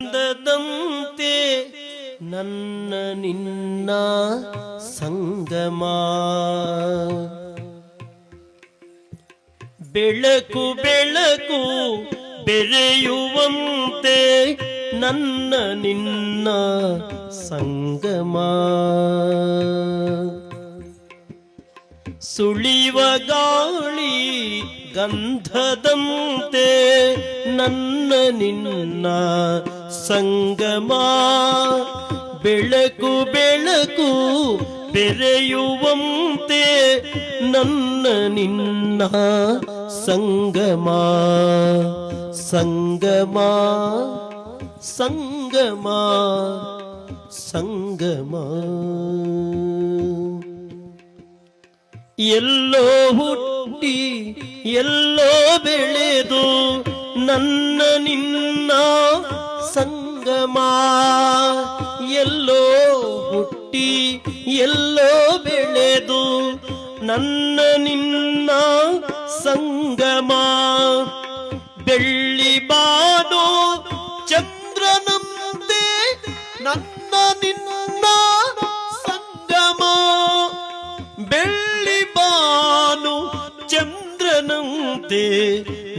ಗಂಧದಂತೆ ನನ್ನ ನಿನ್ನ ಸಂಗಮ, ಬೆಳಕು ಬೆಳಕು ಬೆರೆಯುವಂತೆ ನನ್ನ ನಿನ್ನ ಸಂಗಮ, ಸುಳಿವ ಗಾಳಿ ಗಂಧದಂತೆ ನನ್ನ ನಿನ್ನ ಸಂಗಮ, ಬೆಳಕು ಬೆಳಕು ಬೆರೆಯುವಂತೆ ನನ್ನ ನಿನ್ನ ಸಂಗಮ, ಸಂಗಮ ಸಂಗಮ ಸಂಗಮ. ಎಲ್ಲೋ ಹುಟ್ಟಿ ಎಲ್ಲೋ ಬೆಳೆದು ನನ್ನ ನಿನ್ನ ಸಂಗಮ, ಎಲ್ಲೋ ಹುಟ್ಟಿ ಎಲ್ಲೋ ಬೆಳೆದು ನನ್ನ ನಿನ್ನ ಸಂಗಮ, ಬೆಳ್ಳಿ ಬಾನೋ ಚಂದ್ರನಂತೆ ನನ್ನ ನಿನ್ನ ಸಂಗಮ, ಬೆಳ್ಳಿ ಬಾನು ಚಂದ್ರನಂತೆ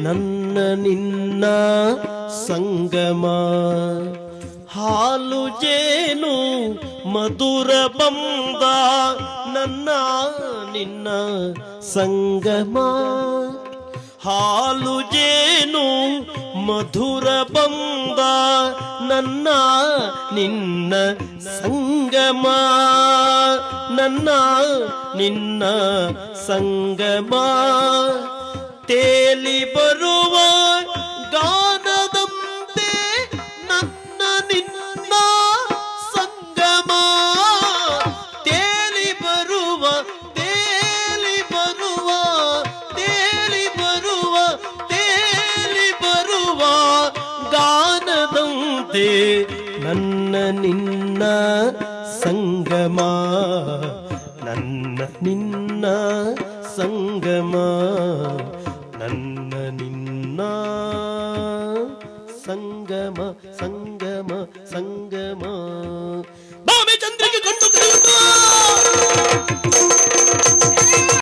ನನ್ನ ನಿನ್ನ ಸಂಗಮ, ಹಾಲು ಜೇನು ಮಧುರ ಬಂದ ನನ್ನ ನಿನ್ನ ಸಂಗಮ, ಹಾಲು ಜೇನು ಮಧುರ ಬಂದ ನನ್ನ ನಿನ್ನ ಸಂಗಮ, ನನ್ನ ನಿನ್ನ ಸಂಗಮ, ತೇಲಿ ಬರುವ ಗಾನದಂತೆ ನನ್ನ ನಿನ್ನ ಸಂಗಮ, ತೇಲಿ ಬರುವ ತೇಲಿ ಬರುವ ತೇಲಿ ಬರುವ ತೇಲಿ ಬರುವ ಗಾನದಂತೆ ನನ್ನ ನಿನ್ನ ಸಂಗಮ, ನನ್ನ ನಿನ್ನ ಸಂಗಮ, ನನ್ನ ನಿನ್ನ ಸಂಗಮ ಸಂಗಮ ಸಂಗಮ. ಬಾಮೆ ಚಂದ್ರಿಕೆ ಕಂಡು